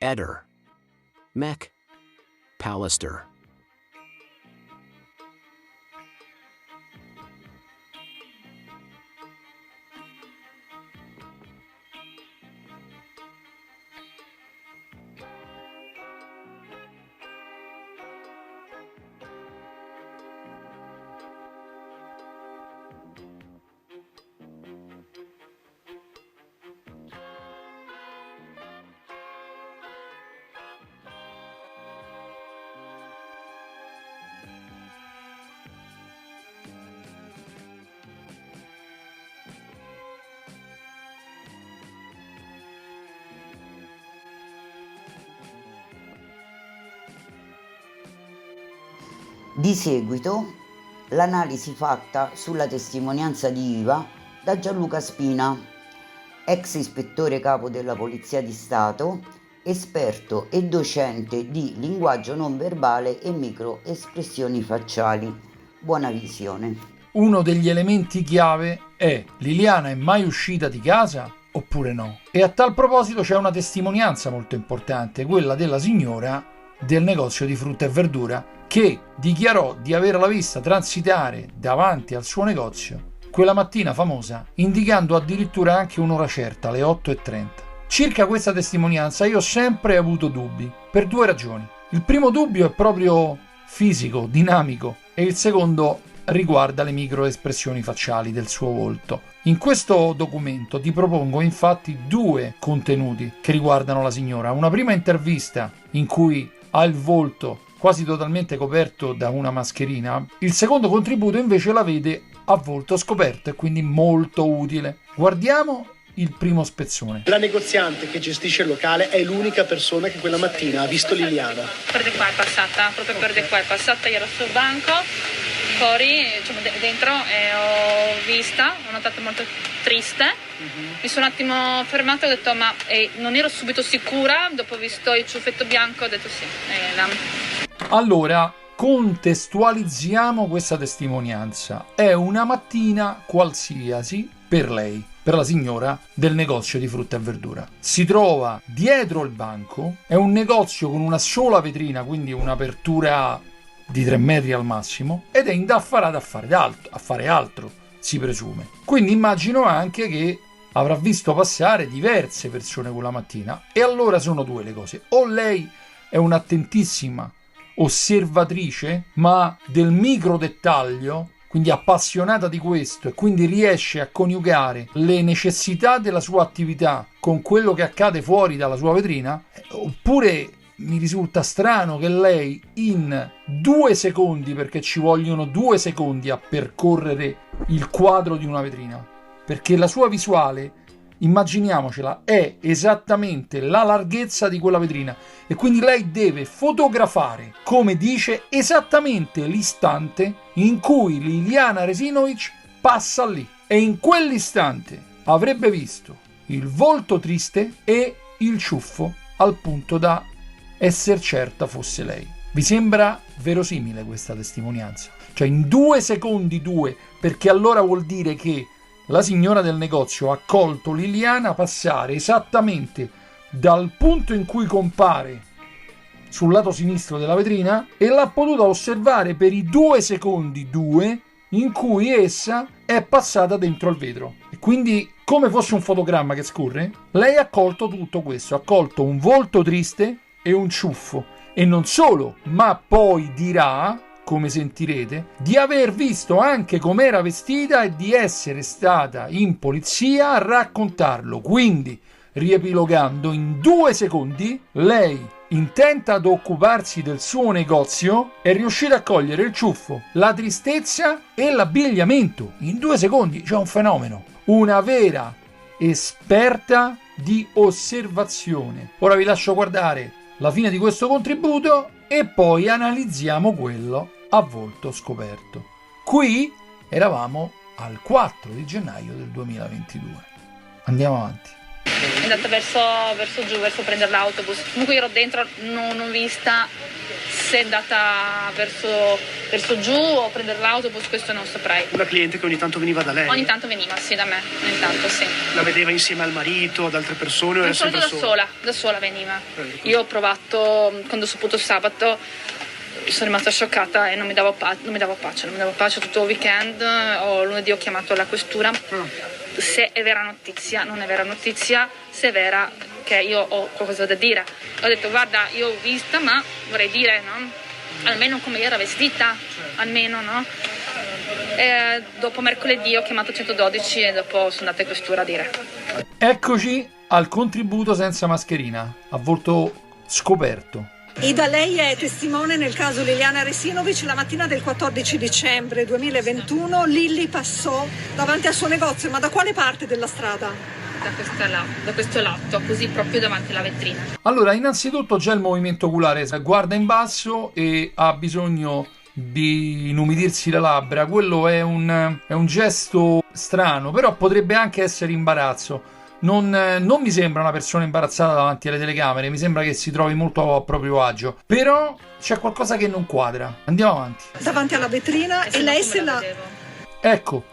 Eder, Mech, Pallister. Di seguito l'analisi fatta sulla testimonianza di Iva da Gianluca Spina, ex ispettore capo della Polizia di Stato, esperto e docente di linguaggio non verbale e microespressioni facciali. Buona visione. Uno degli elementi chiave è: Liliana è mai uscita di casa oppure no? E a tal proposito c'è una testimonianza molto importante, quella della signora del negozio di frutta e verdura, che dichiarò di averla vista transitare davanti al suo negozio quella mattina famosa, indicando addirittura anche un'ora certa, le 8:30. Circa questa testimonianza io ho sempre avuto dubbi, per due ragioni. Il primo dubbio è proprio fisico, dinamico, e il secondo riguarda le microespressioni facciali del suo volto. In questo documento ti propongo infatti due contenuti che riguardano la signora. Una prima intervista in cui ha il volto quasi totalmente coperto da una mascherina. Il secondo contributo invece la vede a volto scoperto e quindi molto utile. Guardiamo il primo spezzone. La negoziante che gestisce il locale è l'unica persona che quella mattina ha visto Liliana. Per di qua è passata, proprio per di qua è passata, io ero sul banco, fuori, diciamo dentro, e ho vista, ho notato molto triste. Mi sono un attimo fermata e ho detto ma non ero subito sicura, dopo ho visto il ciuffetto bianco ho detto sì, Allora, contestualizziamo questa testimonianza. È una mattina qualsiasi per lei, per la signora del negozio di frutta e verdura. Si trova dietro il banco, è un negozio con una sola vetrina, quindi un'apertura di 3 metri al massimo, ed è indaffarata a fare altro, si presume. Quindi immagino anche che avrà visto passare diverse persone quella mattina. E allora sono due le cose: o lei è un'attentissima osservatrice, ma del micro dettaglio, quindi appassionata di questo, e quindi riesce a coniugare le necessità della sua attività con quello che accade fuori dalla sua vetrina, oppure mi risulta strano che lei in 2 secondi, perché ci vogliono 2 secondi a percorrere il quadro di una vetrina, perché la sua visuale, immaginiamocela, è esattamente la larghezza di quella vetrina, e quindi lei deve fotografare, come dice, esattamente l'istante in cui Liliana Resinovic passa lì, e in quell'istante avrebbe visto il volto triste e il ciuffo, al punto da essere certa fosse lei. Vi sembra verosimile questa testimonianza? Cioè in 2 secondi 2, perché allora vuol dire che la signora del negozio ha colto Liliana passare esattamente dal punto in cui compare sul lato sinistro della vetrina e l'ha potuta osservare per i 2 secondi 2 in cui essa è passata dentro il vetro. E quindi, come fosse un fotogramma che scorre, lei ha colto tutto questo, ha colto un volto triste e un ciuffo. E non solo, ma poi dirà, come sentirete, di aver visto anche com'era vestita e di essere stata in polizia a raccontarlo. Quindi, riepilogando, in 2 secondi, lei, intenta ad occuparsi del suo negozio, è riuscita a cogliere il ciuffo, la tristezza e l'abbigliamento. In 2 secondi, c'è un fenomeno. Una vera esperta di osservazione. Ora vi lascio guardare la fine di questo contributo e poi analizziamo quello a volto scoperto. Qui eravamo al 4 di gennaio del 2022. Andiamo avanti. È andata verso giù, verso prendere l'autobus. Comunque io ero dentro, non ho vista Se è andata verso giù o prendere l'autobus, questo non saprei. Una cliente che ogni tanto veniva da lei? Ogni tanto veniva, sì, da me, ogni tanto, sì. La vedeva insieme al marito, ad altre persone o Di era solito sempre da sola veniva. Io ho provato, quando ho saputo sabato, sono rimasta scioccata e non mi davo pace tutto il weekend. Lunedì ho chiamato la questura. Se è vera notizia, non è vera notizia, se è vera che io ho qualcosa da dire. Ho detto guarda, io ho vista, ma vorrei dire, no? Almeno come era vestita, almeno, no? E dopo mercoledì ho chiamato 112 e dopo sono andata in questura a dire. Eccoci al contributo senza mascherina, a volto scoperto. Ida, lei è testimone nel caso Liliana Resinovic. La mattina del 14 dicembre 2021 Lilli passò davanti al suo negozio, ma da quale parte della strada? Da questo lato, così proprio davanti alla vetrina. Allora, innanzitutto c'è il movimento oculare, guarda in basso e ha bisogno di inumidirsi le labbra. Quello è un gesto strano, però potrebbe anche essere imbarazzo. Non mi sembra una persona imbarazzata davanti alle telecamere, mi sembra che si trovi molto a proprio agio, però c'è qualcosa che non quadra. Andiamo avanti. Davanti alla vetrina e lei se la... Ecco,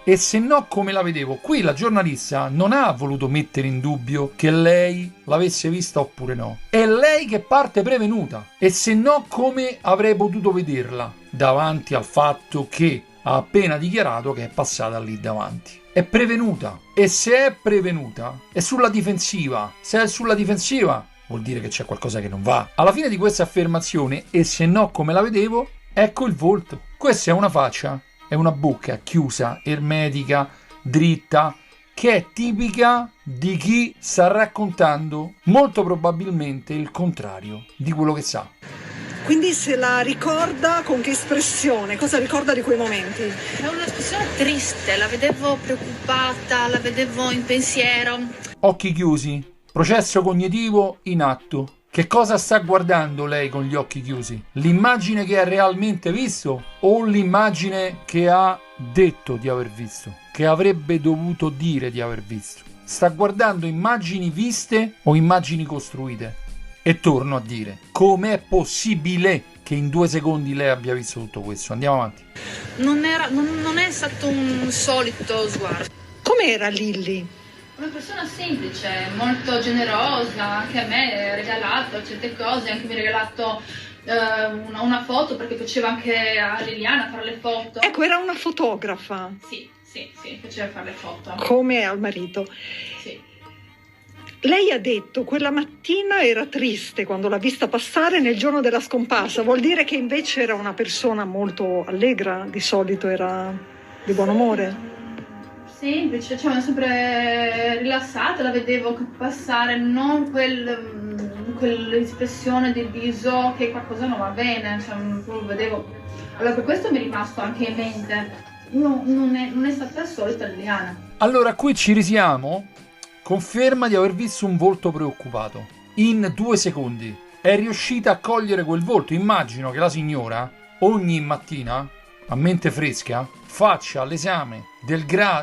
e se no come la vedevo? Qui la giornalista non ha voluto mettere in dubbio che lei l'avesse vista oppure no. È lei che parte prevenuta. E se no come avrei potuto vederla? Davanti al fatto che ha appena dichiarato che è passata lì davanti. È prevenuta, e se è prevenuta è sulla difensiva. Se è sulla difensiva vuol dire che c'è qualcosa che non va. Alla fine di questa affermazione, e se no come la vedevo, ecco il volto. Questa è una faccia, è una bocca chiusa, ermetica, dritta, che è tipica di chi sta raccontando molto probabilmente il contrario di quello che sa. Quindi se la ricorda con che espressione? Cosa ricorda di quei momenti? È un'espressione triste, la vedevo preoccupata, la vedevo in pensiero. Occhi chiusi, processo cognitivo in atto. Che cosa sta guardando lei con gli occhi chiusi? L'immagine che ha realmente visto o l'immagine che ha detto di aver visto? Che avrebbe dovuto dire di aver visto? Sta guardando immagini viste o immagini costruite? E torno a dire, com'è possibile che in 2 secondi lei abbia visto tutto questo? Andiamo avanti. Non è stato un solito sguardo. Com'era Lilli? Una persona semplice, molto generosa, anche a me ha regalato certe cose, anche mi ha regalato una foto perché piaceva anche a Liliana fare le foto. Ecco, era una fotografa. Sì, piaceva fare le foto. Come al marito. Sì. Lei ha detto quella mattina era triste quando l'ha vista passare nel giorno della scomparsa. Vuol dire che invece era una persona molto allegra, di solito era di buon umore? Semplice, cioè sempre rilassata, la vedevo passare, non quell'espressione del viso che qualcosa non va bene, cioè, lo vedevo. Allora per questo mi è rimasto anche in mente, non è stata la solita Liliana. Allora qui ci risiamo. Conferma di aver visto un volto preoccupato. In 2 secondi è riuscita a cogliere quel volto. Immagino che la signora ogni mattina, a mente fresca, faccia l'esame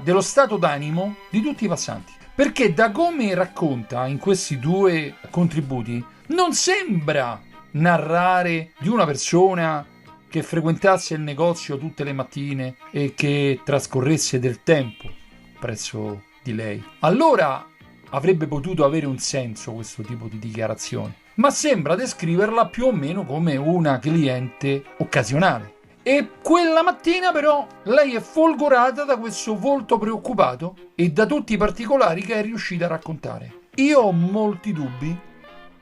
dello stato d'animo di tutti i passanti. Perché da come racconta in questi 2 contributi, non sembra narrare di una persona che frequentasse il negozio tutte le mattine e che trascorresse del tempo presso di lei. Allora avrebbe potuto avere un senso questo tipo di dichiarazione, ma sembra descriverla più o meno come una cliente occasionale. E quella mattina però lei è folgorata da questo volto preoccupato e da tutti i particolari che è riuscita a raccontare. Io ho molti dubbi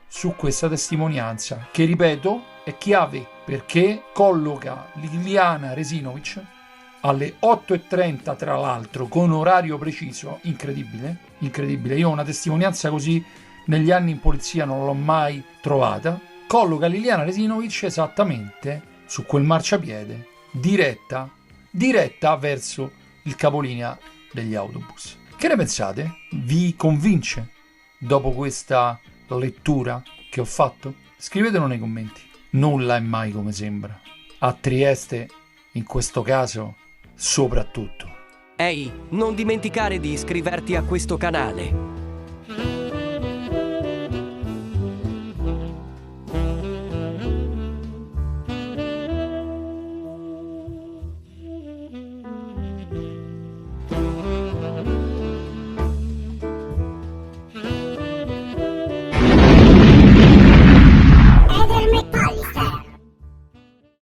su questa testimonianza, che ripeto è chiave perché colloca Liliana Resinovic alle 8:30, tra l'altro, con orario preciso. Incredibile. Io una testimonianza così negli anni in polizia non l'ho mai trovata. Colloca Liliana Resinovic esattamente su quel marciapiede, diretta verso il capolinea degli autobus. Che ne pensate? Vi convince dopo questa lettura che ho fatto? Scrivetelo nei commenti. Nulla è mai come sembra. A Trieste, in questo caso, soprattutto. Ehi, non dimenticare di iscriverti a questo canale.